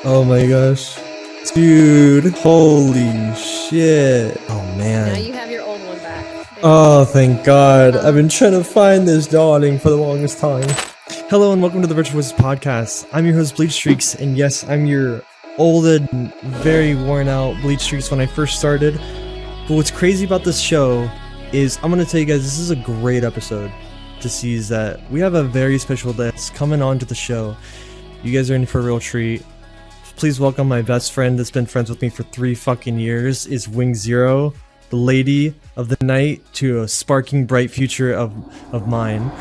Oh my gosh. Dude, holy shit. Oh Now man. you have your old one back. There Oh, thank God. I've been Um, trying to find this darling for the longest time. Hello and welcome to the Virtual Voices Podcast. I'm your host, Bleach Streaks, and yes, I'm your old and very worn out Bleach Streaks when I first started. But what's crazy about this show is I'm gonna tell you guys this is a great episode to see is that we have a very special guest coming on to the show. You guys are in for a real treat. Please welcome my best friend that's been friends with me for 3 fucking years is wingZero, the lady of the night to a sparking bright future of mine.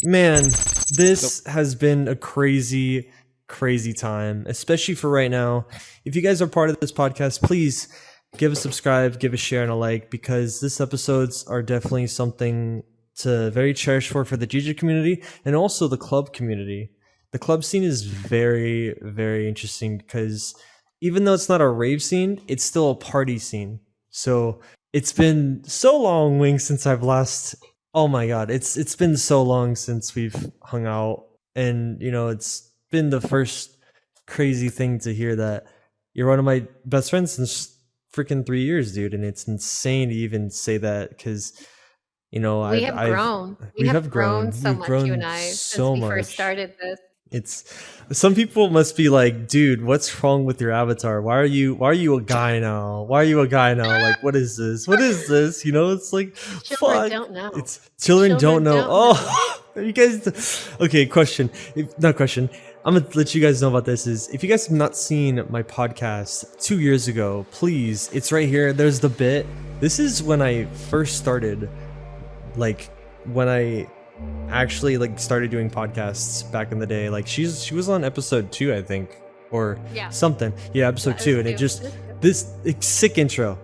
Man, this has been a crazy time, especially for right now. If you guys are part of this podcast, please give a subscribe, give a share, and a like, because this episodes are definitely something to very cherish for the GJ community and also the club community. The club scene is very interesting because even though it's not a rave scene, it's still a party scene. So it's been so long, Wing, since I've last. Oh my God, it's been so long since we've hung out, and you know it's been the first crazy thing to hear that you're one of my best friends since freaking 3 years, dude, and it's insane to even say that because you know we have grown. We have grown so we've much, grown you and I, so since we much. first started this. It's some people must be like, dude, what's wrong with your avatar? Why are you a guy now? Why are you a guy now? Like, what is this? What is this? You know, it's like, Children fuck. don't know. It's children don't know. Don't Oh, you guys. Okay, question. Not question. I'm gonna let you guys know about this. Is if you guys have not seen my podcast 2 years ago, please, it's right here. There's the bit. This is when I first started. Like when I actually like started doing podcasts back in the day. Like she was on episode 2, I think, or Yeah. something. Yeah, episode That 2, is and it cute. just this sick intro.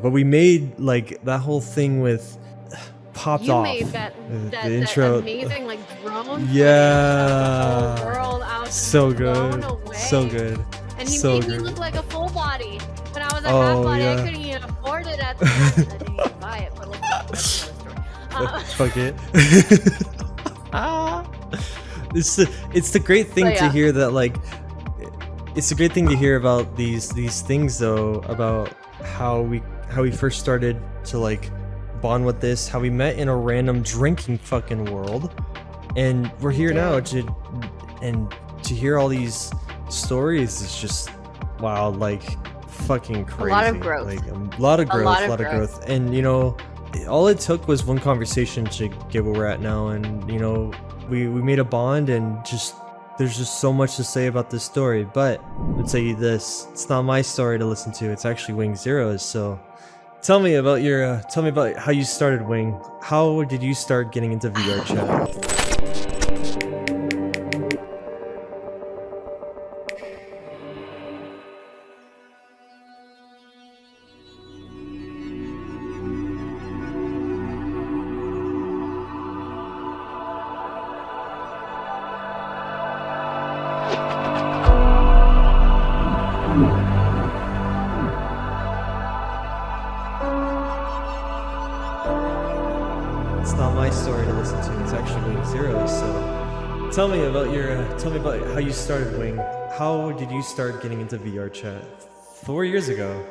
But we made like that whole thing with popped You off. made that The intro. amazing like drone. Yeah. footage of the whole world. I was So blown good. away. So good. And you So made me good. look like a full body. When I was a Oh, half body, yeah. I couldn't even afford it at the time. I didn't even buy it, but like, that's another story. Fuck it. It's the great thing But to yeah. hear that like it's a great thing to hear about these things though, about how we first started to like bond with this, how we met in a random drinking fucking world, and we're here now to hear all these stories is just wow, like fucking crazy. lot of growth. Like a lot of growth. And you know, all it took was one conversation to get where we're at now, and you know, we made a bond, and just there's just so much to say about this story. But I'll tell you this, it's not my story to listen to, it's actually wingZero's. So tell me about how you started, Wing. How did you start getting into VR chat? It's not my story to listen to, it's actually wingZero's. So tell me about how you started, Wing. How did you start getting into VR chat 4 years ago?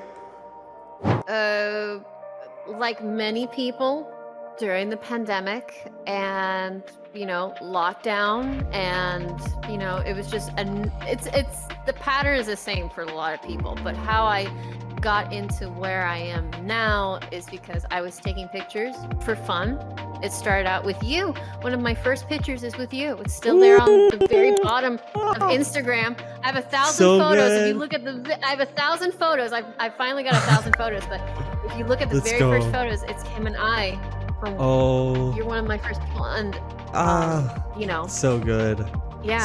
Like many people during the pandemic and lockdown, and it was just it's the pattern is the same for a lot of people, but how I got into where I am now is because I was taking pictures for fun. It started out with you. One of my first pictures is with you. It's still there on the very bottom of Instagram. I have 1,000 So photos. good. If you look at I have 1,000 photos. I finally got 1,000 photos, but if you look at the Let's very go. first photos, it's him and I. From Oh. You're one of my first people, and So good.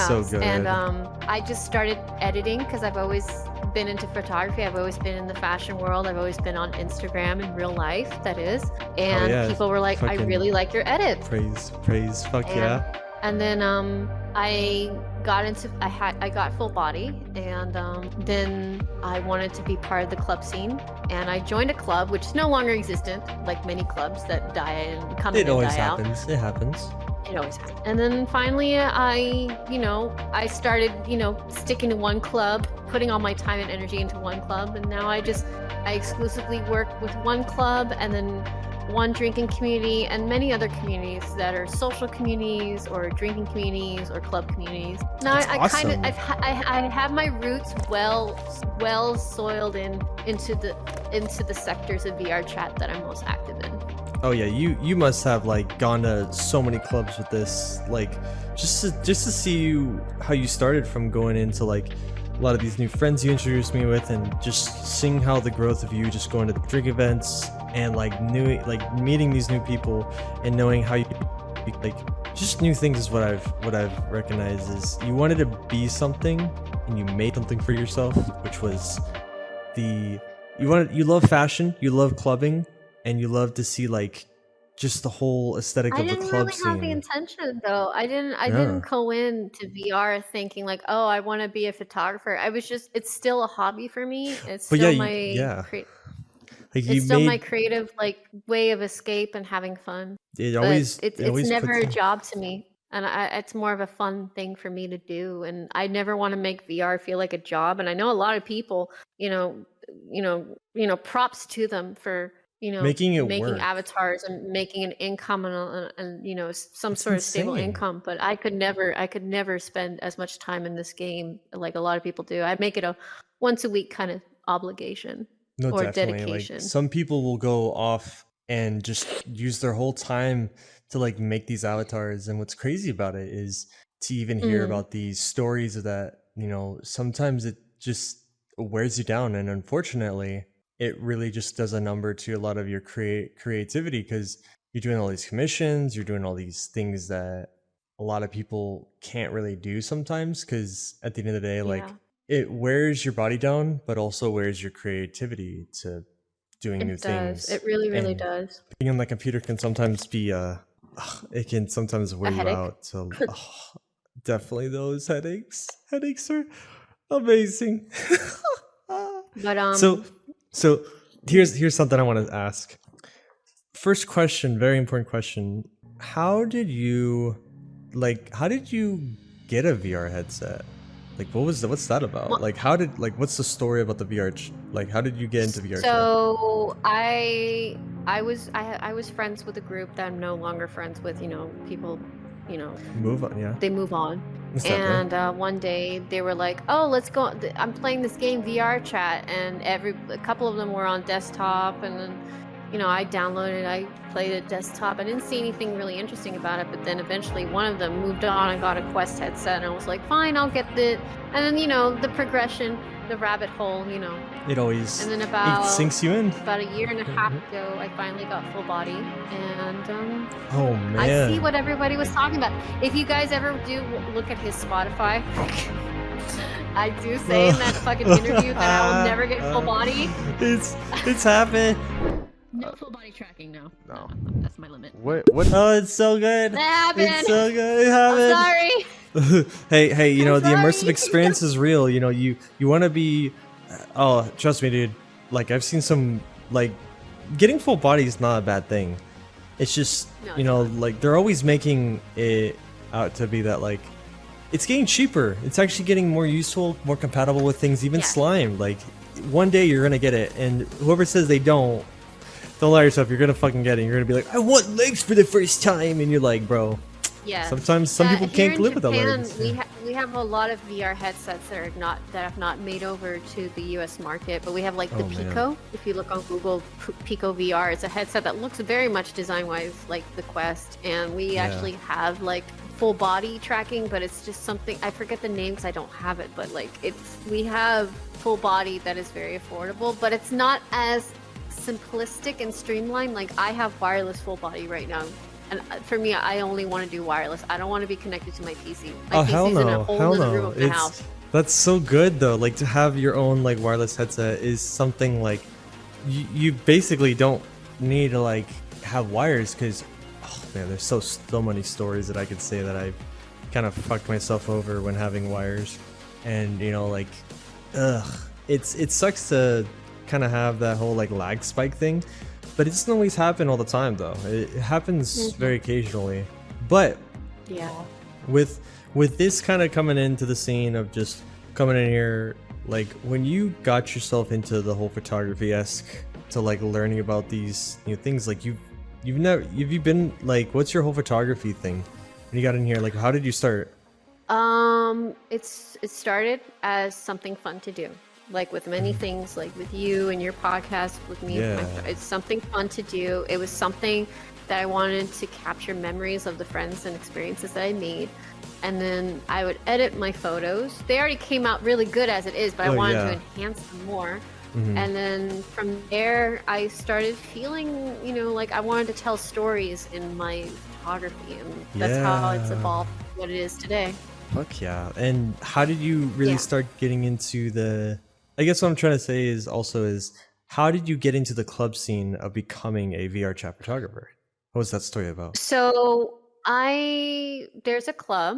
So good. And I just started editing because I've always been into photography. I've always been in the fashion world. I've always been on Instagram in real life, that is. And yeah. people were like, I really like your edits. Praise, fuck yeah. And then I got into, I got full body, and then I wanted to be part of the club scene, and I joined a club which is no longer existent, like many clubs that die and come in and die out. It happens. It always happens. And then finally I started, sticking to one club, putting all my time and energy into one club, and now I exclusively work with one club, and then one drinking community, and many other communities that are social communities or drinking communities or club communities. Now I have my roots well soiled into the sectors of VR chat that I'm most active in. Oh yeah, you must have like gone to so many clubs with this, like just to see how you started from going into like a lot of these new friends you introduced me with, and just seeing how the growth of you just going to the drink events and meeting these new people and knowing how you just new things is what I've recognized is you wanted to be something and you made something for yourself, which was you love fashion, you love clubbing, and you love to see like just the whole aesthetic of the club scene. I didn't really have the intention though. I didn't go into VR thinking like, oh, I want to be a photographer. It's still a hobby for me. It's still my creative like way of escape and having fun. It's never a job to me, and it's more of a fun thing for me to do. And I never want to make VR feel like a job. And I know a lot of people, props to them for making avatars and making an income and some sort of stable income. But I could never spend as much time in this game like a lot of people do. I make it a once a week kind of obligation or dedication. Like, some people will go off and just use their whole time to like make these avatars. And what's crazy about it is to even hear about these stories of that, sometimes it just wears you down. And unfortunately, it really just does a number to a lot of your creativity, because you're doing all these commissions, you're doing all these things that a lot of people can't really do sometimes, because at the end of the day, like it wears your body down, but also wears your creativity to doing new things. It really does. Being on the computer can sometimes be it can sometimes wear you out. So definitely those headaches are amazing. But So here's something I want to ask. First question, very important question. How did you get a VR headset? Like what's that about? Like what's the story about the VR? How did you get into VR? So I was friends with a group that I'm no longer friends with. People, move on. Yeah. They move on. And one day they were like, oh, let's go. I'm playing this game VR chat, and a couple of them were on desktop, and then I downloaded, I played it desktop. I didn't see anything really interesting about it, but then eventually one of them moved on and got a Quest headset, and I was like, fine, I'll get and then the progression, the rabbit hole, it always, and then it sinks you in. About a year and a half ago, I finally got full body, and oh man, I see what everybody was talking about. If you guys ever do look at his Spotify, I do say in that fucking interview that I will never get full body. It's happened. No full body tracking, no. That's my limit. What? Oh, it's so good. It happened. It's so good. It happened. I'm sorry. hey, the immersive experience is real. You want to be. Oh, trust me, dude. Like I've seen some getting full body is not a bad thing. It's just like they're always making it out to be that like it's getting cheaper. It's actually getting more useful, more compatible with things, even slime. Like one day you're gonna get it, and whoever says they don't lie yourself. You're gonna fucking get it. You're gonna be like, I want legs for the first time, and you're like, bro. Yeah. Sometimes some people can't live without legs. We have a lot of VR headsets that have not made over to the U.S. market, but we have like the Pico. If you look on Google, Pico VR, it's a headset that looks very much design-wise like the Quest, and we actually have like full body tracking, but it's just something I forget the name because I don't have it. But like we have full body that is very affordable, but it's not as simplistic and streamlined. Like I have wireless full body right now, And for me, I only want to do wireless. I don't want to be connected to my PC. My Oh hell PC's in a no, whole hell other room no. of my house. That's so good though. Like to have your own like wireless headset is something like you basically don't need to like have wires because oh man, there's so many stories that I could say that I've kind of fucked myself over when having wires, and you know like it sucks to kind of have that whole like lag spike thing, but it doesn't always happen all the time though. It happens very occasionally, but Yeah. with this kind of coming into the scene of just coming in here, like when you got yourself into the whole photography-esque to like learning about these new things, like you've never have you been like what's your whole photography thing when you got in here? Like how did you start? It started as something fun to do, like with many things, like with you and your podcast, with me. Yeah. It's something fun to do. It was something that I wanted to capture memories of the friends and experiences that I made. And then I would edit my photos. They already came out really good as it is, but I wanted to enhance them more. And then from there, I started feeling, you know, like I wanted to tell stories in my photography, and that's how it's evolved to what it is today. Fuck yeah. And how did you really start getting into the, I guess what I'm trying to say is also is how did you get into the club scene of becoming a VR chat photographer? What was that story about? So there's a club,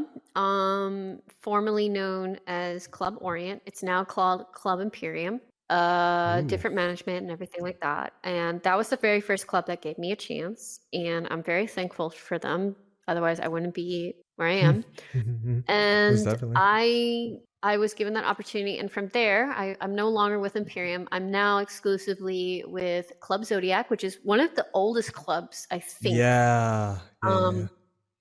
formerly known as Club Orient. It's now called Club Imperium. Different management and everything like that. And that was the very first club that gave me a chance, and I'm very thankful for them. Otherwise, I wouldn't be where I am. And I was given that opportunity, and from there, I'm no longer with Imperium. I'm now exclusively with Club Zodiac, which is one of the oldest clubs, I think. Yeah.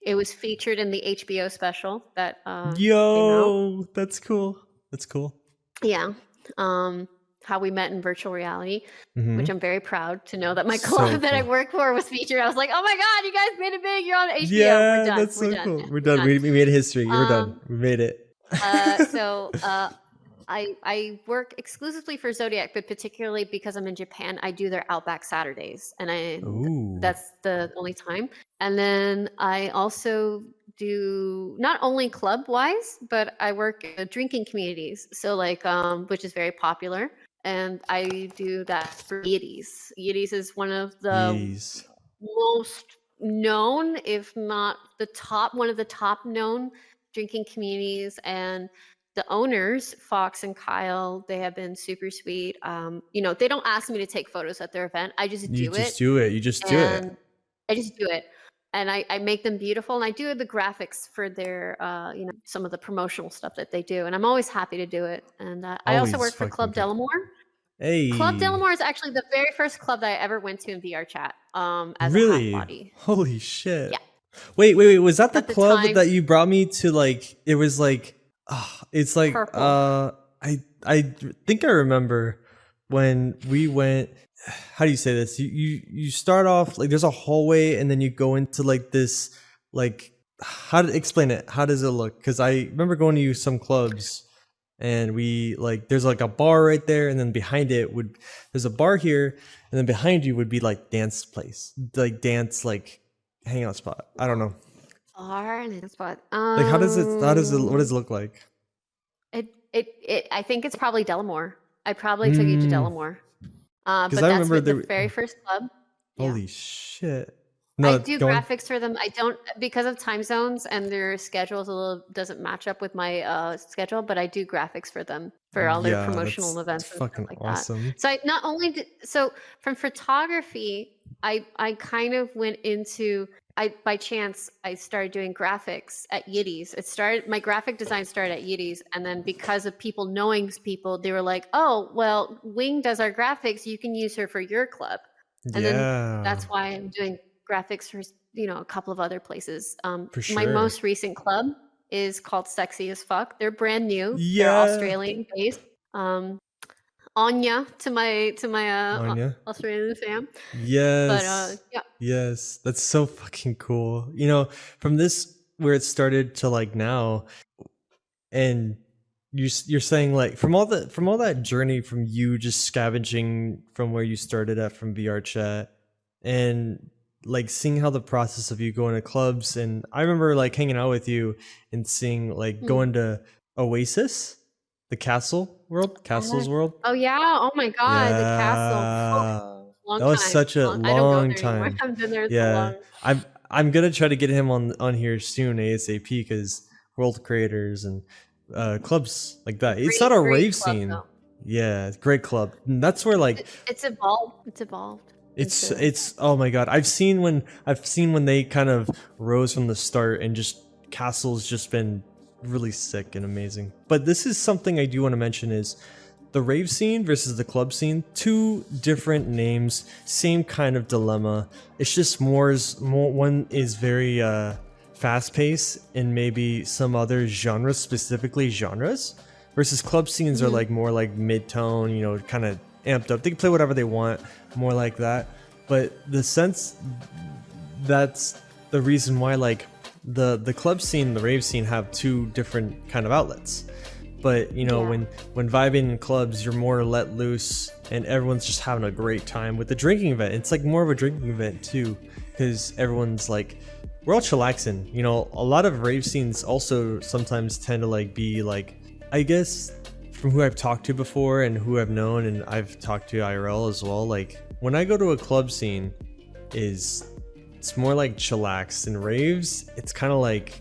It was featured in the HBO special that came Yo, out. that's cool. That's cool. Yeah. How we met in virtual reality, which I'm very proud to know that my club that I worked for was featured. I was like, oh my God, you guys made it big. You're on HBO. Yeah, We're done. that's so We're cool. done. We're done. We made history. We're done. We made it. I work exclusively for Zodiac, but particularly because I'm in Japan, I do their Outback Saturdays, and that's the only time. And then I also do not only club wise, but I work in drinking communities. So like, which is very popular. And I do that for Yetis. Yetis is one of the most known, if not one of the top known drinking communities. And the owners, Fox and Kyle, they have been super sweet. You know, they don't ask me to take photos at their event. I just do it. You just do it. I just do it. And I make them beautiful, and I do the graphics for their, you know, some of the promotional stuff that they do. And I'm always happy to do it. And I also work for Club Delamore. Hey. Club Delamore is actually the very first club that I ever went to in VR chat. As really? a half body. Holy shit. Yeah. Wait. Was that the club that you brought me to? Like, it was like, it's like, purple. I think I remember when we went. How do you say this? You start off like there's a hallway, and then you go into like this like how to explain it? How does it look? Because I remember going to some clubs, and we like there's like a bar right there, and then behind it there's a bar here, and then behind you would be like dance place, like dance like hangout spot. I don't know. Bar and dance spot. Like what does it look like? I think it's probably Delamore. I probably took you to Delamore. But that's the very first club. Holy shit. No, I do graphics for them. I don't, because of time zones and their schedules doesn't match up with my schedule, but I do graphics for them for all their promotional events and stuff like awesome. that. So I not only from photography, I kind of went into by chance I started doing graphics at Yeti's. My graphic design started at Yeti's, and then because of people knowing people, they were like, "Oh, well, Wing does our graphics. You can use her for your club." And then that's why I'm doing graphics for, you know, a couple of other places. For sure. My most recent club is called Sexy as Fuck. They're brand new. Yeah. They're Australian based. Anya to my Australian fam. Yes. But yes, that's so fucking cool. You know, from this where it started to like now, and you're saying like from all that journey from you just scavenging from where you started at from VR chat, and like seeing how the process of you going to clubs, and I remember like hanging out with you and seeing like going to Oasis, the Castles World. Oh yeah. Oh my God, the castle. Yeah. Long That was time. such a I don't go long there anymore. time. I haven't been there so Yeah. long. I'm gonna try to get him on here soon ASAP because world creators and clubs like that. It's not a Great rave club, scene. though. Yeah, great club. And that's where like It's evolved. It's evolved. it's oh my god. I've seen when they kind of rose from the start, and just Castle's just been really sick and amazing. But this is something I do want to mention is the rave scene versus the club scene, two different names, same kind of dilemma. It's just more one is very fast paced, and maybe some other genres, specifically genres, versus club scenes are like more like mid-tone, you know, kind of amped up. They can play whatever they want, more like that. But the sense, that's the reason why like the club scene and the rave scene have two different kind of outlets. But you know, when vibing in clubs, you're more let loose and everyone's just having a great time. With the drinking event, it's like more of a drinking event too, because everyone's like, we're all chillaxing. You know, a lot of rave scenes also sometimes tend to like be like, I guess from who I've talked to before and who I've known, and I've talked to IRL as well, like when I go to a club scene, it's more like chillax. And raves, it's kind of like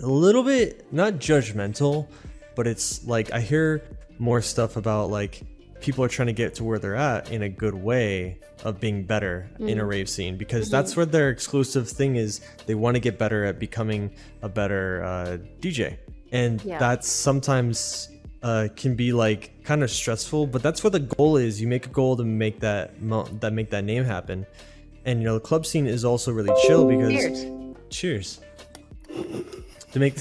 a little bit not judgmental, but it's like I hear more stuff about like people are trying to get to where they're at in a good way of being better in a rave scene, because that's where their exclusive thing is. They want to get better at becoming a better DJ, and that's sometimes can be like kind of stressful, but that's where the goal is. You make a goal to make that name happen. And you know, the club scene is also really chill because cheers to make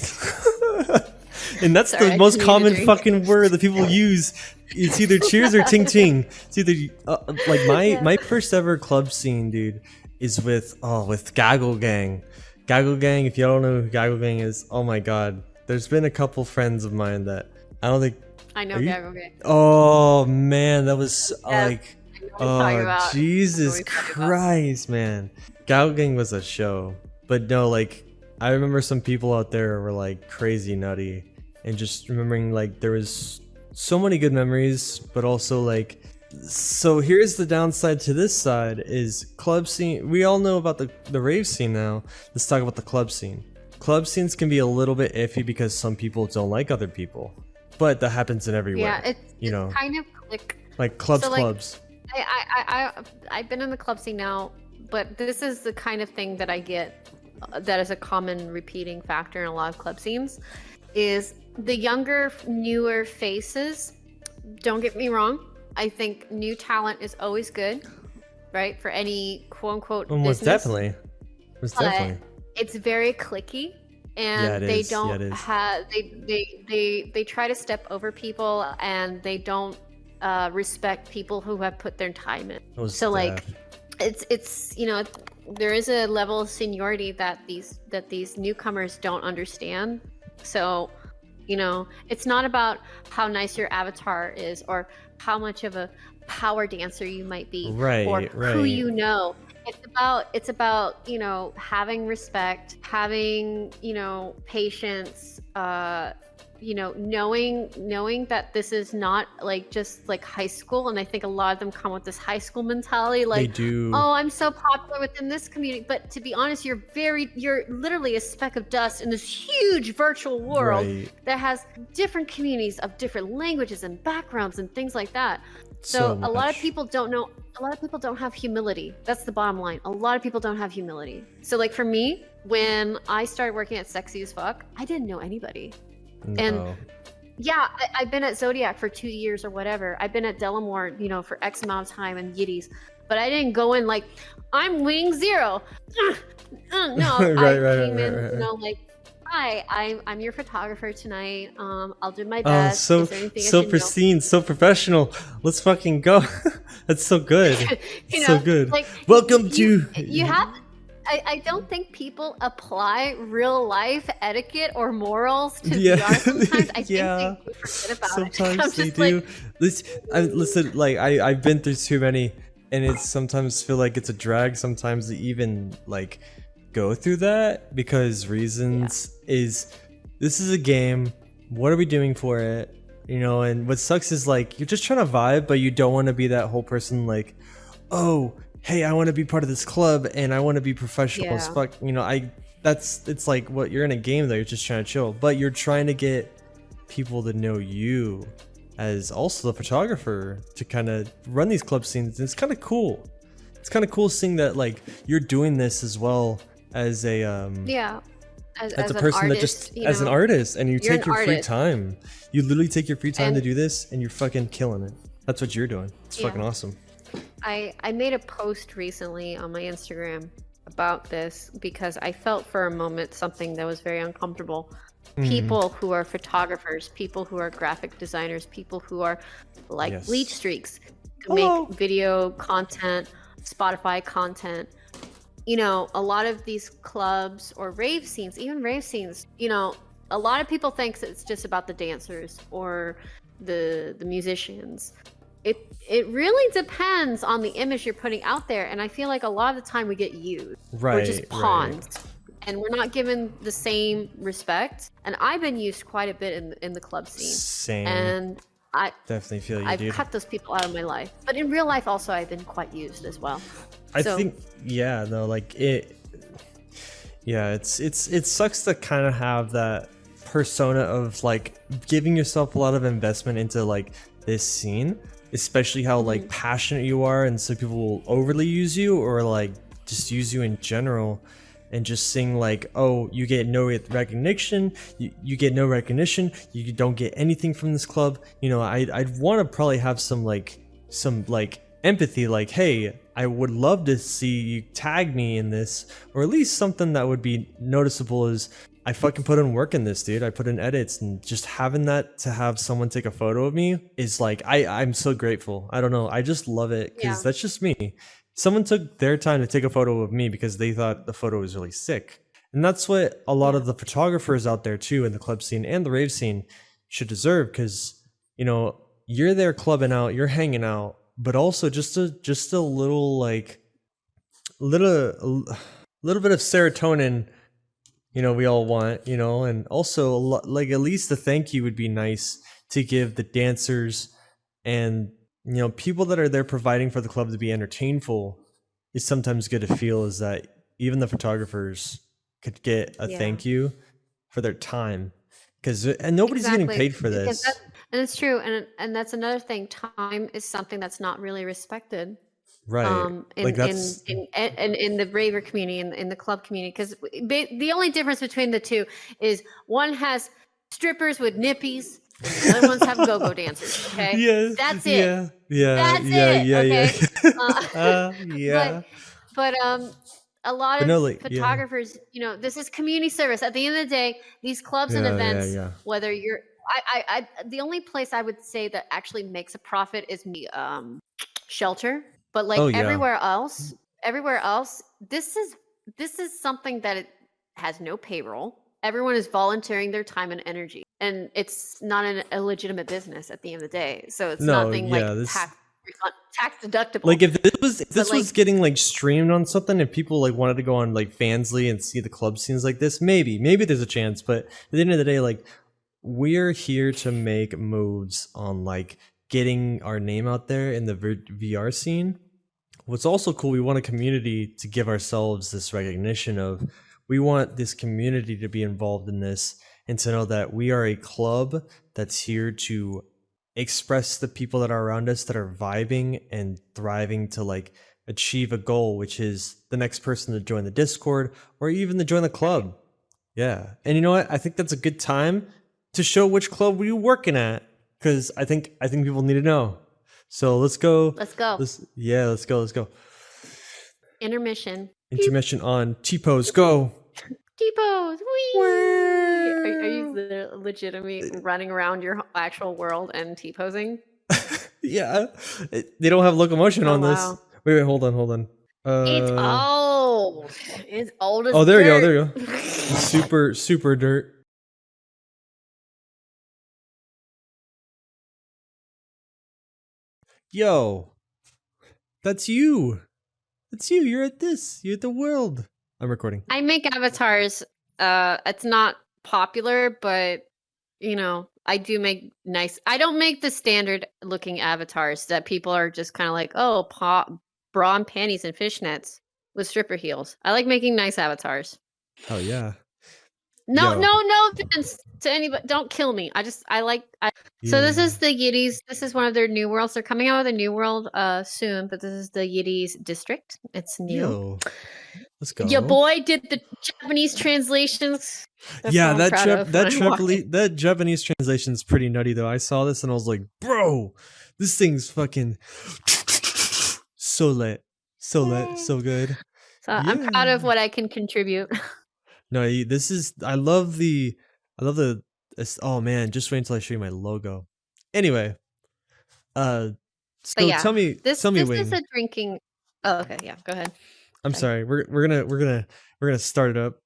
and that's the most common fucking word that people use. It's either cheers or ting ting. It's either like my first ever club scene, dude, is with Gaggle Gang. Gaggle Gang, if y'all don't know who Gaggle Gang is, oh my god. There's been a couple friends of mine that I don't think I know Gaggle Gang. Oh man, that was like about. Jesus Christ, man. Gaggle Gang was a show. But no, like I remember some people out there were like crazy nutty, and just remembering like there was so many good memories, but also like, so here's the downside to this side is club scene. We all know about the rave scene now. Let's talk about the club scene. Club scenes can be a little bit iffy because some people don't like other people, but that happens in everywhere. Yeah, it's kind of like clubs. I've been in the club scene now, but this is the kind of thing that I get that is a common repeating factor in a lot of club scenes is the younger, newer faces. Don't get me wrong. I think new talent is always good, right? For any quote unquote business. Definitely. It's very cliquey, and they don't have they try to step over people, and they don't respect people who have put their time in. So like it's you know, there is a level of seniority that these newcomers don't understand. So, you know, it's not about how nice your avatar is or how much of a power dancer you might be, or who you know. It's about, you know, having respect, having, you know, patience, you know, knowing that this is not like just like high school. And I think a lot of them come with this high school mentality, like, they do. Oh, I'm so popular within this community. But to be honest, you're literally a speck of dust in this huge virtual world that has different communities of different languages and backgrounds and things like that. So a lot of people don't know. A lot of people don't have humility. That's the bottom line. A lot of people don't have humility. So like for me, when I started working at Sexy as Fuck, I didn't know anybody. No. And yeah, I've been at Zodiac for 2 years or whatever. I've been at Delamore, you know, for X amount of time, and Yetis. But I didn't go in like, I'm wingZero. No, I came in, you know, like, hi, I'm your photographer tonight. I'll do my best. So pristine, so professional. Let's fucking go. That's so good. So good. Like, welcome to. You have. I don't think people apply real life etiquette or morals to VR sometimes. I think they forget about sometimes it. Sometimes they do. Like, listen, like I've been through too many and it's sometimes feel like it's a drag sometimes to even like go through that because reasons is this is a game. What are we doing for it? You know, and what sucks is like you're just trying to vibe, but you don't want to be that whole person like, oh, hey, I want to be part of this club and I want to be professional as fuck. You know, it's like what you're in a game though, you're just trying to chill, but you're trying to get people to know you as also the photographer to kind of run these club scenes. And it's kind of cool. It's kind of cool seeing that like you're doing this as well as a as a person that just as an artist, and you take your free time. You literally take your free time to do this, and you're fucking killing it. That's what you're doing. It's fucking awesome. I made a post recently on my Instagram about this because I felt for a moment something that was very uncomfortable. People who are photographers, people who are graphic designers, people who are like Bleach Streaks, who make video content, Spotify content. You know, a lot of these clubs or rave scenes, even rave scenes, you know, a lot of people think it's just about the dancers or the musicians. It really depends on the image you're putting out there, and I feel like a lot of the time we get used. We're just pawns. And we're not given the same respect. And I've been used quite a bit in the club scene. Same. And I definitely feel you, I've dude. cut those people out of my life. But in real life also I've been quite used as well. I think like it sucks to kind of have that persona of like giving yourself a lot of investment into like this scene, especially how like passionate you are, and so people will overly use you or like just use you in general. And just saying like, oh, you get no recognition, you get no recognition, you don't get anything from this club. You know, I'd want to probably have some empathy, like, hey, I would love to see you tag me in this, or at least something that would be noticeable is I fucking put in work in this, dude. I put in edits, and just having that to have someone take a photo of me is like, I'm so grateful. I don't know, I just love it because that's just me. Someone took their time to take a photo of me because they thought the photo was really sick. And that's what a lot of the photographers out there too in the club scene and the rave scene should deserve, because, you know, you're there clubbing out, you're hanging out, but also just a little like little bit of serotonin, you know, we all want, you know, and also like at least a thank you would be nice to give the dancers and, you know, people that are there providing for the club to be entertainful. Is sometimes good to feel is that even the photographers could get a thank you for their time, because and nobody's getting paid for this. And it's true, and that's another thing. Time is something that's not really respected, right? In the raver community, in the club community, because the only difference between the two is one has strippers with nippies. The other ones have go-go dancers. Okay, that's it. That's it. Okay. But a lot of photographers, you know, this is community service. At the end of the day, these clubs and events, whether you're, the only place I would say that actually makes a profit is shelter. But like everywhere else, this is something that it has no payroll. Everyone is volunteering their time and energy, and it's not an illegitimate business at the end of the day. So it's nothing like tax deductible. Like if this was getting like streamed on something, and people like wanted to go on like Fansly and see the club scenes like this, maybe there's a chance. But at the end of the day, like we're here to make moves on like getting our name out there in the VR scene. What's also cool, we want a community to give ourselves this recognition of. We want this community to be involved in this and to know that we are a club that's here to express the people that are around us that are vibing and thriving to like achieve a goal, which is the next person to join the Discord or even to join the club. Yeah. And you know what? I think that's a good time to show which club we're working at, because I think people need to know. So let's go. Let's go. Let's go. Intermission On T-pose, go. T-pose, wee! Are you legitimately running around your actual world and T-posing? Yeah, they don't have locomotion on this. Wait, hold on. It's old. It's old as there dirt. you go. super dirt. Yo, That's you. That's you. You're at this. You're at the world. I'm recording. I make avatars. It's not popular, but I do make nice. I don't make the standard looking avatars that people are just kind of like, oh, bra and panties and fishnets with stripper heels. I like making nice avatars. Oh yeah. No, Yo. no offense to anybody. Don't kill me. So this is the Yetis. This is one of their new worlds. They're coming out with a new world soon, but this is the Yetis district. It's new. Yo. Let's go. Your boy did the Japanese translations. That's yeah, what I'm proud of when I walk in. that Japanese translation is pretty nutty though. I saw this and I was like, bro, this thing's fucking so lit. So lit, so good. So I'm proud of what I can contribute. No, I love the oh man, just wait until I show you my logo. Anyway, so yeah, tell me, this Wing. is a drinking. Oh, okay, yeah, go ahead. I'm sorry. We're gonna start it up.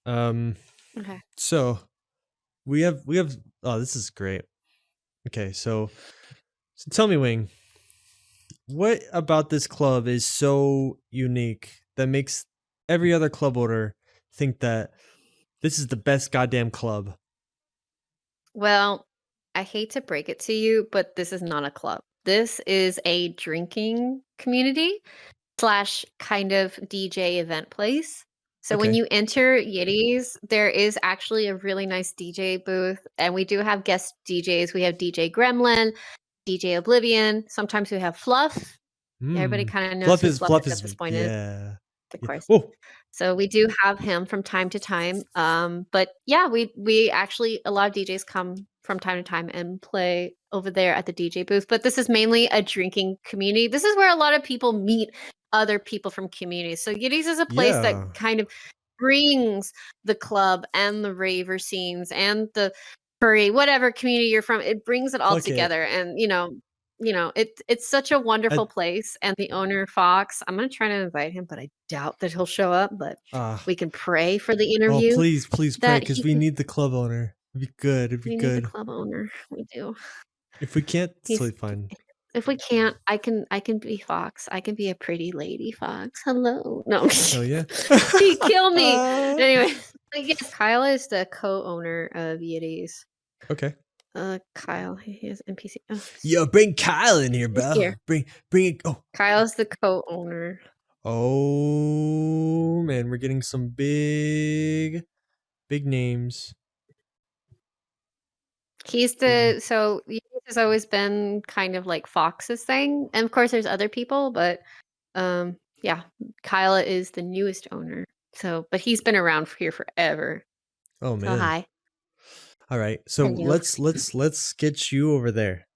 Okay. So we have oh, this is great. Okay, so tell me, Wing, what about this club is so unique that makes every other club owner think that this is the best goddamn club? Well, I hate to break it to you, but this is not a club. This is a drinking community / kind of DJ event place. So when you enter Yeti's, there is actually a really nice DJ booth, and we do have guest DJs. We have DJ Gremlin, DJ Oblivion. Sometimes we have Fluff. Everybody kind of knows who Fluff is at this point. Yeah. Of course. Oh. So we do have him from time to time. But yeah, we actually, a lot of DJs come from time to time and play over there at the DJ booth. But this is mainly a drinking community. This is where a lot of people meet other people from communities. So Yeti's is a place that kind of brings the club and the raver scenes and the furry, whatever community you're from. It brings it all together. And it's such a wonderful place. And the owner, Fox, I'm gonna try to invite him, but I doubt that he'll show up. But we can pray for the interview. Oh, please pray, because we need the club owner. It'd be good. It'd be good. We need the club owner. We do. If we can't, it's totally fine. If we can't, I can be Fox. I can be a pretty lady Fox. Hello. No. Oh yeah. He killed me. Anyway, I guess Kyle is the co-owner of Yeti's. Okay. Kyle, he has NPC. Oh, yo, bring Kyle in here, bro. Here. Bring it. Oh, Kyle's the co-owner. Oh man, we're getting some big names. He's the so Yeti's has always been kind of like Fox's thing, and of course there's other people, but yeah, Kyle is the newest owner. So, but he's been around here forever. Oh man. So hi. All right, so let's get you over there.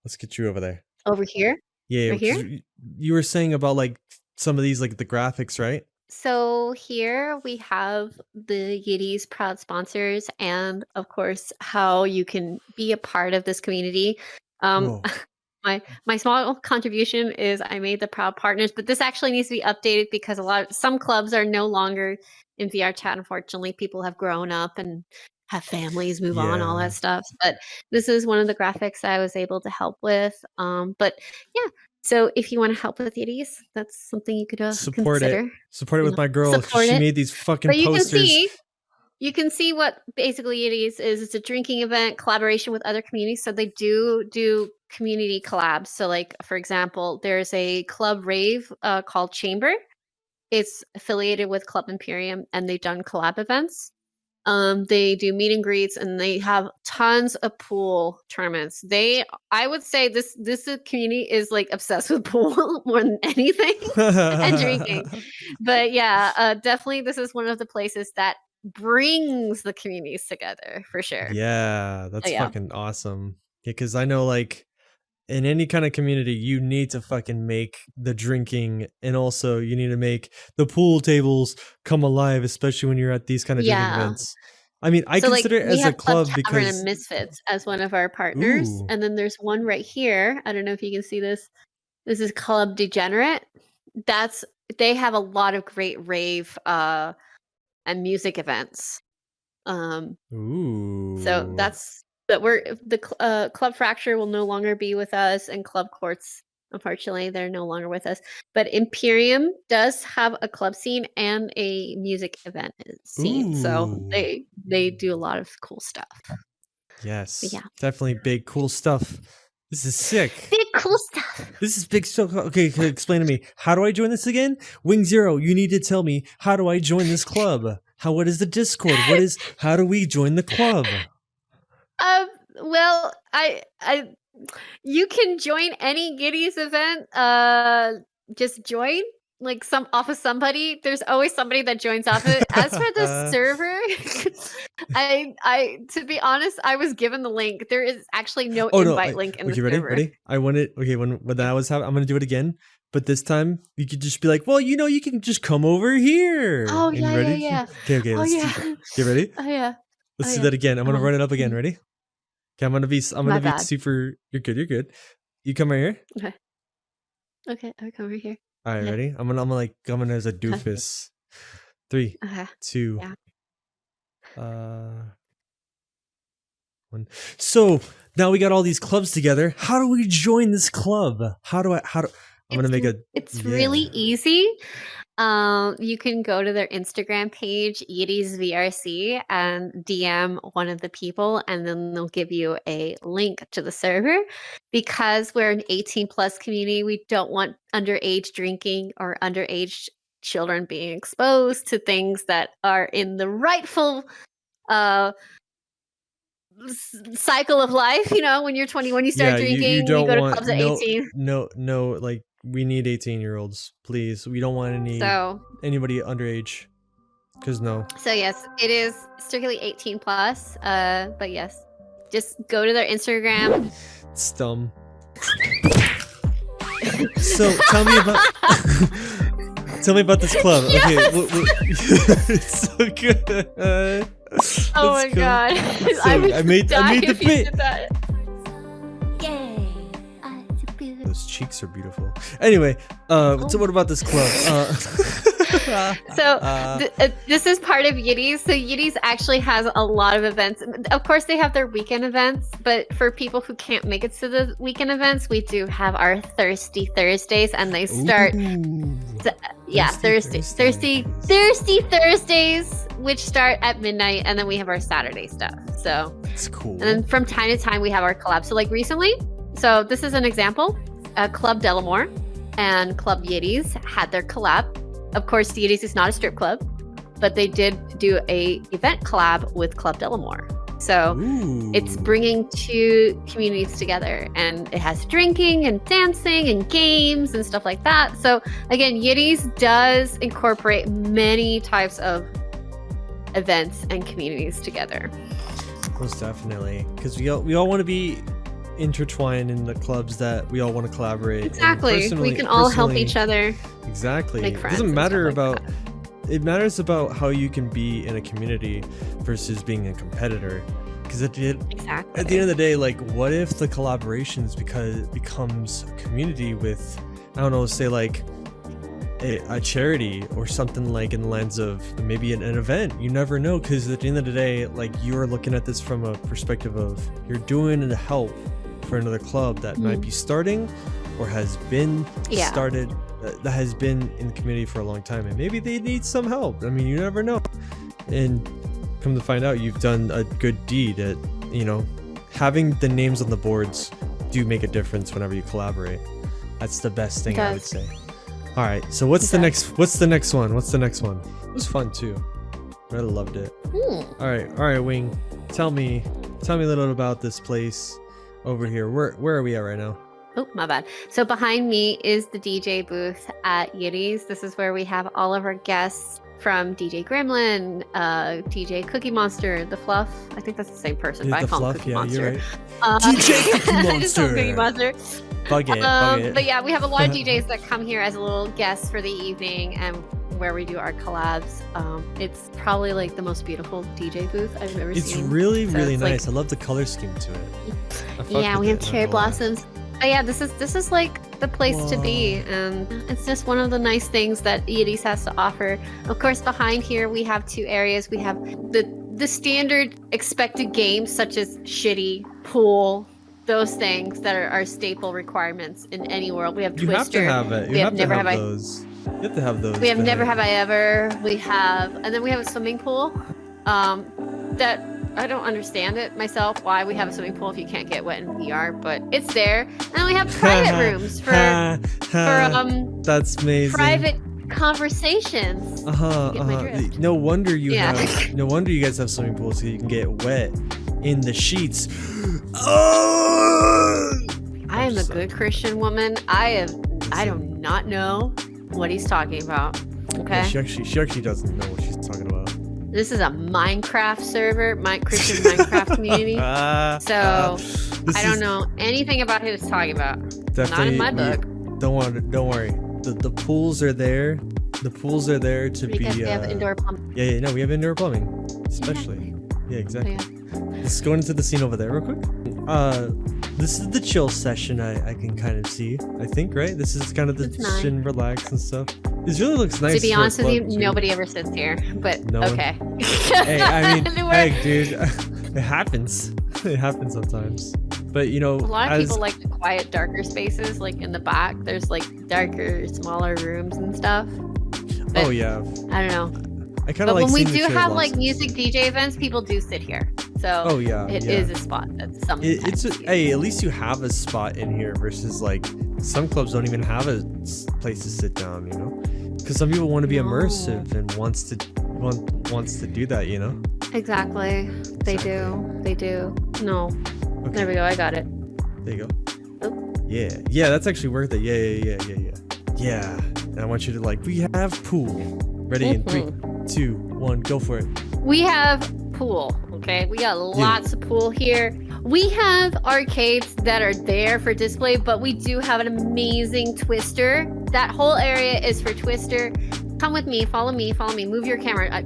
Let's get you over there. Over here? Yeah, right here? You were saying about like some of these, like the graphics, right? So here we have the Yeti's proud sponsors, and of course how you can be a part of this community. My small contribution is I made the proud partners, but this actually needs to be updated because some clubs are no longer in VR chat. Unfortunately, people have grown up and have families, move on, all that stuff. But this is one of the graphics I was able to help with. But yeah, so if you want to help with Yeti's, that's something you could consider. Support it with my girl. She made these fucking posters. You can see what basically Yeti's is. It's a drinking event, collaboration with other communities. So they do community collabs. So like, for example, there's a club rave called Chamber. It's affiliated with Club Imperium, and they've done collab events. They do meet and greets, and they have tons of pool tournaments. I would say this community is like obsessed with pool more than anything and drinking. But yeah, definitely this is one of the places that brings the communities together for sure. Yeah, that's fucking awesome. Yeah, because I know like in any kind of community, you need to fucking make the drinking, and also you need to make the pool tables come alive, especially when you're at these kind of drinking events. I mean, I consider it as a club because and Misfits as one of our partners, and then there's one right here. I don't know if you can see this. This is Club Degenerate. They have a lot of great rave and music events. So Club Fracture will no longer be with us, and Club Quartz Unfortunately, they're no longer with us. But Imperium does have a club scene and a music event scene. So Ooh. they do a lot of cool stuff. Yes. Yeah. Definitely big, cool stuff. This is sick. Big cool stuff. This is big stuff. Okay, explain to me. How do I join this again? wingZero, you need to tell me, how do I join this club? What is the Discord? How do we join the club? Well, you can join any Giddy's event. Just join like off of somebody. There's always somebody that joins off it. As for the server, I to be honest, I was given the link. There is actually no invite link in the server. Ready? I want it. Okay, when that was happening, I'm gonna do it again. But this time, you could just be like, well, you can just come over here. Oh, yeah, ready? yeah. Okay, let's get ready. Oh, yeah. Let's do that again. I'm gonna run it up again. Ready? Okay, I'm gonna be bad. super. You're good. You come right here. Okay, I'll come over here. All right, ready? I'm gonna as a doofus. 3, 2, 1. So now we got all these clubs together. How do we join this club? I'm gonna make a. It's really easy. You can go to their Instagram page, Yeti's VRC, and DM one of the people, and then they'll give you a link to the server. Because we're an 18+ community, we don't want underage drinking or underage children being exposed to things that are in the rightful cycle of life. When you're 21, you start drinking. You go to clubs at 18. No, like we need 18-year-olds, please. We don't want anybody underage. Because no. So yes, it is strictly 18+. But yes, just go to their Instagram. It's dumb. So tell me about this club. Yes! Okay, it's so good. Oh my god! So I made the bit. Yay! Those cheeks are beautiful. Anyway, so what about this club? This is part of Yeti's. So Yeti's actually has a lot of events. Of course, they have their weekend events, but for people who can't make it to the weekend events, we do have our Thirsty Thursdays, and they start. Thirsty Thursdays, which start at midnight, and then we have our Saturday stuff. So that's cool. And then from time to time, we have our collabs. So like recently, so this is an example. Club Delamore and Club Yeti's had their collab. Of course, the Yeti's is not a strip club, but they did do a event collab with Club Delamore. So it's bringing two communities together, and it has drinking and dancing and games and stuff like that. So again, Yeti's does incorporate many types of events and communities together. Most definitely, because we all want to be intertwined in the clubs that we all want to collaborate. Exactly, we can all help each other. Exactly, make friends. It doesn't matter about. It matters about how you can be in a community versus being a competitor. Because at the end of the day, like, what if the collaborations becomes a community with, I don't know, say like a charity or something, like in the lens of maybe an event. You never know, because at the end of the day, like, you're looking at this from a perspective of you're doing a help for another club that might be starting or has been started, that has been in the community for a long time, and maybe they need some help. I mean, you never know. And come to find out, you've done a good deed at, having the names on the boards do make a difference whenever you collaborate. That's the best thing, I would say. All right, so what's the next one? It was fun too. I loved it. All right, Wing, tell me a little bit about this place over here. Where are we at right now? Oh, my bad. So behind me is the DJ booth at Yeti's. This is where we have all of our guests from DJ Gremlin, DJ Cookie Monster, The Fluff. I think that's the same person, but I call him Cookie Monster. You're right. DJ Cookie Monster. I just call him Cookie Monster. Bug it. But yeah, we have a lot of DJs that come here as a little guest for the evening, and where we do our collabs. It's probably like the most beautiful DJ booth I've ever seen. It's really nice. I love the color scheme to it. Yeah, we have cherry blossoms. But yeah, this is like the place to be, and it's just one of the nice things that Yeti's has to offer. Of course, behind here we have two areas. We have the standard expected games such as Shitty, Pool, those things that are our staple requirements in any world. We have You have to Twister. have it. You We have have to Never have Have I. those. You have to have those. We have to Never hit. Have I Ever. We have, and then we have a swimming pool. That I don't understand it myself. Why we have a swimming pool if you can't get wet in VR, but it's there. And then we have private rooms for That's amazing. private conversations. Get my drift. No wonder you Yeah. have. No wonder you guys have swimming pools so you can get wet in the sheets. Oh! I am a good Christian woman. I do not know what he's talking about. Okay. Yeah, she actually doesn't know what she's talking about. This is a Minecraft server, Christian Minecraft community. So I don't know anything about who he's talking about. Not in my book. Don't worry. The pools are there. The pools are there to because be. We have indoor plumbing. Yeah, no, we have indoor plumbing, especially. Yeah, exactly. Let's go into the scene over there real quick. This is the chill session. I can kind of see. I think, right? This is kind of the chin, relax and stuff. This really looks nice. To be honest with you, nobody ever sits here. But no okay. Hey, I mean, hey, dude, it happens. It happens sometimes. But you know, a lot of people like the quiet, darker spaces. Like in the back, there's like darker, smaller rooms and stuff. But oh yeah. I don't know. I kind of like. But when we do have like music DJ events, people do sit here. So oh yeah, it is a spot that's something. Hey, at least you have a spot in here versus like some clubs don't even have a place to sit down. You know, because some people want to be immersive and wants to do that. You know. Exactly. They do. No. Okay. There we go. I got it. There you go. Oh. Yeah. That's actually worth it. Yeah. And I want you to we have pool. Ready in 3, 2, 1, go for it. We have pool. Okay, we got lots of pool here. We have arcades that are there for display, but we do have an amazing Twister. That whole area is for Twister. Come with me, follow me. Move your camera.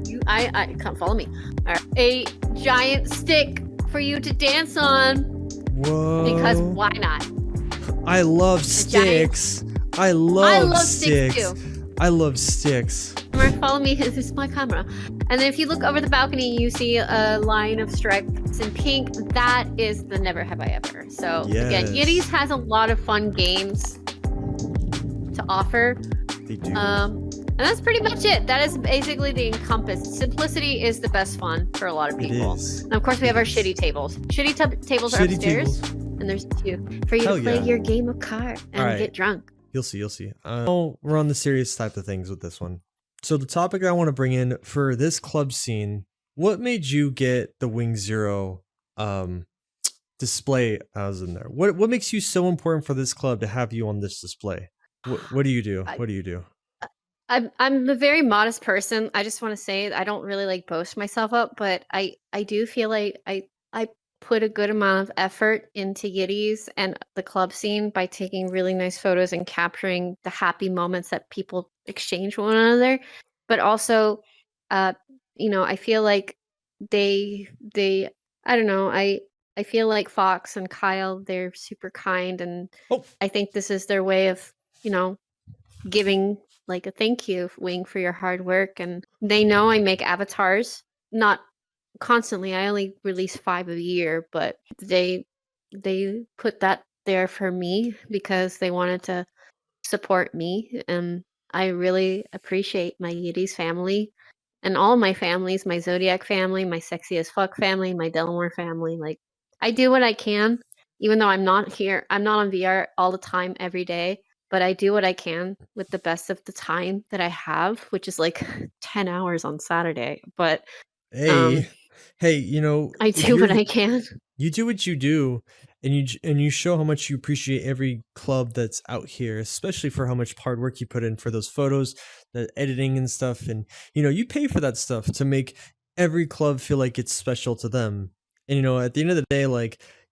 Come follow me. All right. A giant stick for you to dance on. Whoa. Because why not? I love sticks. I love sticks too. I love sticks. Follow me. This is my camera. And then if you look over the balcony, you see a line of stripes in pink. That is the Never Have I Ever. So again, Yeti's has a lot of fun games to offer. They do. And that's pretty much it. That is basically the encompass. Simplicity is the best fun for a lot of people. It is. And of course, we have our shitty tables. Tables are upstairs. And there's 2 for you to play your game of cards and get drunk. You'll see. We're on the serious type of things with this one. So the topic I want to bring in for this club scene, what made you get the wingZero display as in there? What makes you so important for this club to have you on this display? What do you do? I'm a very modest person. I just want to say I don't really boast myself up, but I do feel like I put a good amount of effort into Yetis and the club scene by taking really nice photos and capturing the happy moments that people exchange with one another. But also, I feel like they I don't know. I feel like Fox and Kyle, they're super kind, and I think this is their way of, giving a thank you, Wing, for your hard work. And they know I make avatars, not constantly. I only release 5 a year, but they put that there for me because they wanted to support me, and I really appreciate my Yetis family and all my families, my Zodiac family, my Sexy as Fuck family, my Delmore family. I do what I can, even though I'm not here. I'm not on VR all the time every day, but I do what I can with the best of the time that I have, which is 10 hours on Saturday. But hey, I do what I can. You do what you do, and you show how much you appreciate every club that's out here, especially for how much hard work you put in for those photos, the editing and stuff. And you pay for that stuff to make every club feel like it's special to them. And at the end of the day,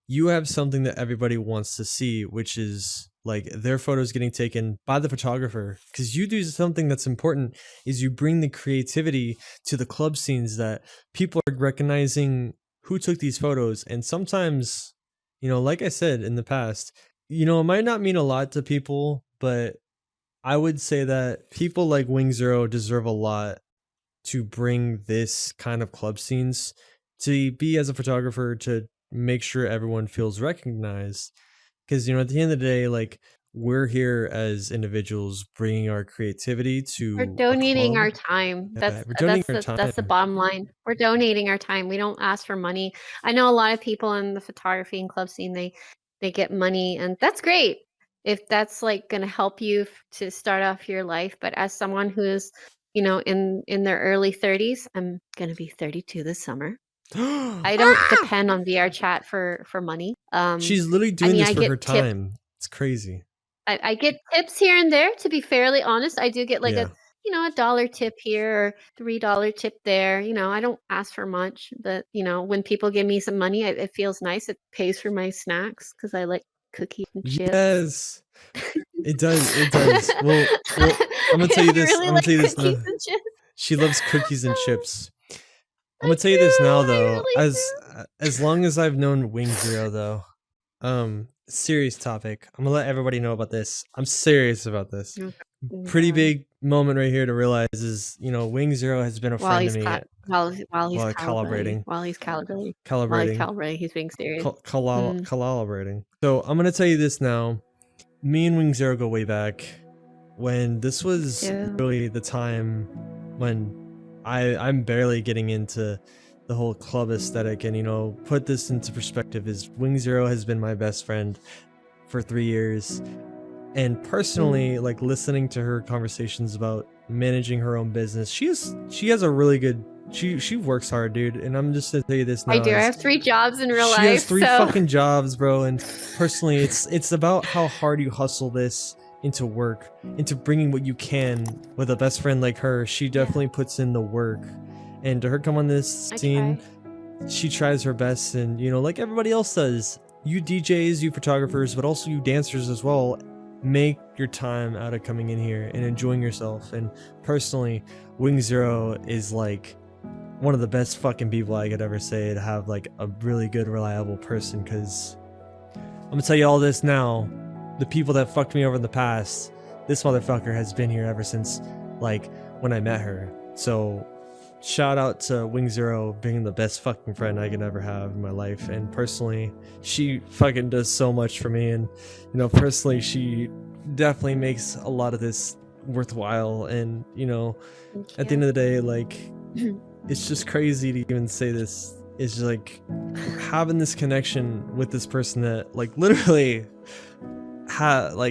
you have something that everybody wants to see, which is their photos getting taken by the photographer. Because you do something that's important, is you bring the creativity to the club scenes, that people are recognizing who took these photos. And sometimes, like I said in the past, it might not mean a lot to people, but I would say that people like wingZero deserve a lot to bring this kind of club scenes, to be as a photographer, to make sure everyone feels recognized. Because, at the end of the day, like, we're here as individuals bringing our creativity to We're a donating our club. time. Yeah, we're donating our time. That's the bottom line. We're donating our time. We don't ask for money. I know a lot of people in the photography and club scene, they get money, and that's great if that's like going to help you to start off your life. But as someone who's, in their early 30s, I'm going to be 32 this summer. I don't depend on VR chat for money. She's literally doing this for her time. It's crazy. I get tips here and there, to be fairly honest. I do get like Yeah. a $1 tip here or $3 tip there. I don't ask for much, but when people give me some money, it feels nice. It pays for my snacks because I like cookies and chips. Yes, it does. It does. Well, I'm gonna tell you this. Really I'm gonna tell you this now. cookies and chips. She loves cookies and chips. I'm gonna tell you this now, though. really As long as I've known wingZero, though, serious topic. I'm gonna let everybody know about this. I'm serious about this. Pretty big moment right here to realize is, wingZero has been a friend to me while he's calibrating. While he's calibrating, he's being serious. Calibrating. So I'm gonna tell you this now. Me and wingZero go way back. When this was really the time when I'm barely getting into the whole club aesthetic, and put this into perspective is wingZero has been my best friend for 3 years, and personally, like, listening to her conversations about managing her own business, she has a really good, she works hard, dude, and I'm just gonna tell you this now. I do. I have 3 jobs in real life. She has 3 fucking jobs, bro, and personally, it's about how hard you hustle this into work, into bringing what you can with a best friend like her. She definitely puts in the work, and to her come on this scene, she tries her best, and like everybody else does, you DJs, you photographers, but also you dancers as well, make your time out of coming in here and enjoying yourself. And personally, wingZero is like one of the best fucking people I could ever say to have, like, a really good, reliable person, because I'm gonna tell you all this now. The people that fucked me over in the past, this motherfucker has been here ever since, like, when I met her. So shout out to wingZero being the best fucking friend I could ever have in my life. And personally, she fucking does so much for me, and personally, she definitely makes a lot of this worthwhile. And at the end of the day, like, it's just crazy to even say this. It's just like having this connection with this person that, like, literally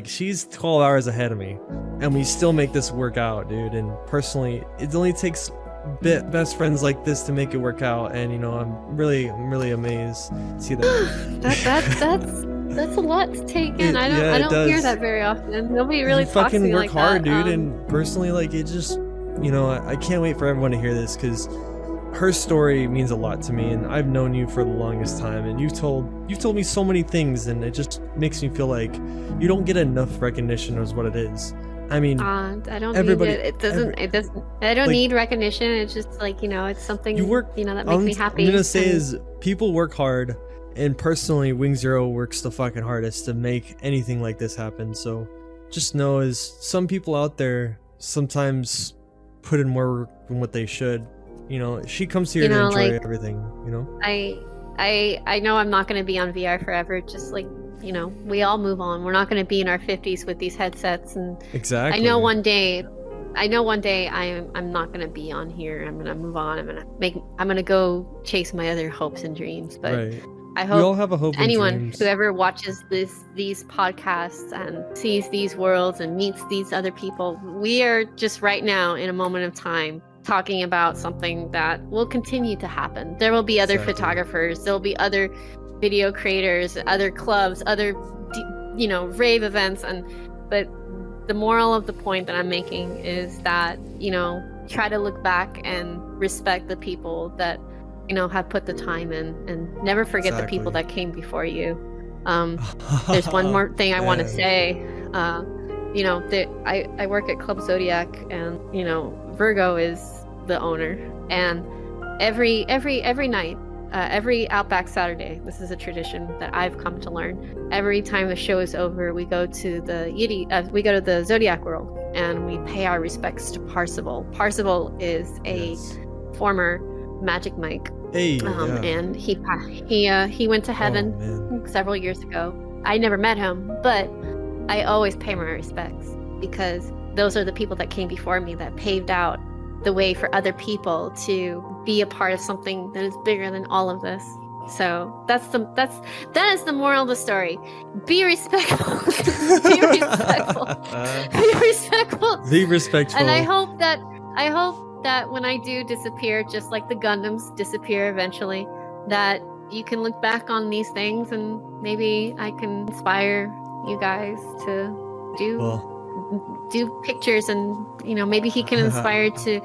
she's 12 hours ahead of me, and we still make this work out, dude. And personally, it only takes best friends like this to make it work out. And I'm really amazed to see that. That's a lot to take in. I don't hear that very often. Nobody really talks to me like that. Fucking work hard, dude. And personally, like, it just, I can't wait for everyone to hear this, because her story means a lot to me, and I've known you for the longest time, and you've told me so many things, and it just makes me feel like you don't get enough recognition as what it is. I mean, I don't need it. I don't need recognition. It's just like, it's something that makes me happy. I'm gonna say is people work hard, and personally, wingZero works the fucking hardest to make anything like this happen. So just know, is some people out there sometimes put in more work than what they should. She comes here to enjoy everything. I know I'm not going to be on VR forever. Just like, we all move on. We're not going to be in our 50s with these headsets. And exactly. I know one day I'm not going to be on here. I'm going to move on. I'm going to go chase my other hopes and dreams. But right. I hope we all have a hope. Anyone who ever watches these podcasts and sees these worlds and meets these other people, we are just right now in a moment of time talking about something that will continue to happen. There will be other photographers, there will be other video creators, other clubs, other rave events, but the moral of the point that I'm making is that try to look back and respect the people that have put the time in, and never forget the people that came before you. There's one more thing I want to say. I work at Club Zodiac, and Virgo is the owner, and every night, every Outback Saturday, this is a tradition that I've come to learn. Every time the show is over, we go to the Yeti, we go to the Zodiac world, and we pay our respects to Parzival. Parzival is a former Magic Mike, Hey, yeah. And he went to heaven man. several years ago. I never met him, but I always pay my respects because those are the people that came before me that paved out the way for other people to be a part of something that is bigger than all of this. So that is the moral of the story. Be respectful. Be respectful. Be respectful. Be respectful. And I hope that when I do disappear, just like the Gundams disappear eventually, that you can look back on these things and maybe I can inspire you guys to do pictures, and maybe he can inspire to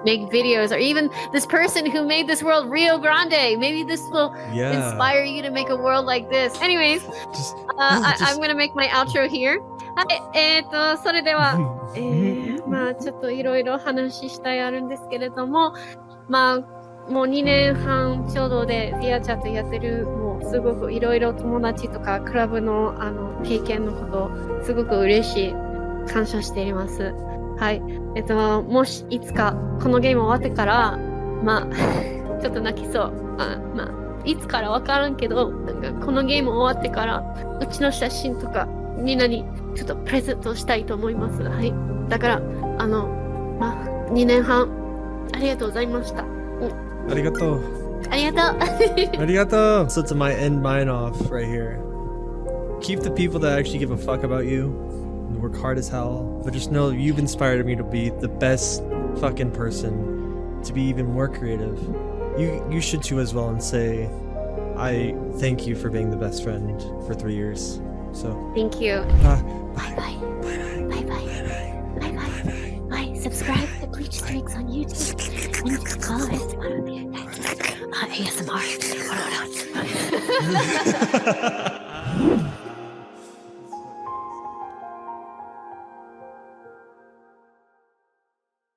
make videos, or even this person who made this world Rio Grande, maybe this will inspire you to make a world like this. Anyways, I'm gonna make my outro here. はい、それでは、まあちょっといろいろ話したいあるんですけれども、まあもう2年半ちょうどでディアチャットやってる、もうすごくいろいろ友達とかクラブの経験のことすごく嬉しい、感謝しています。はい。もしいつかこのゲーム終わってから、まあちょっと泣きそう。まあいつからわからんけど、このゲーム終わってからうちの写真とかみんなにちょっとプレゼントしたいと思います。はい。だからまあ2年半ありがとうございました。ありがとう。ありがとう。ありがとう。So to end mine off right here. Keep the people that actually give a fuck about you. Work hard as hell, but just know you've inspired me to be the best fucking person, to be even more creative. You should too as well, and say I thank you for being the best friend for 3 years. So thank you. Bye bye. Bye bye. Bye bye. Bye bye. Bye. Subscribe to Bleach Strikes on YouTube. And ASMR.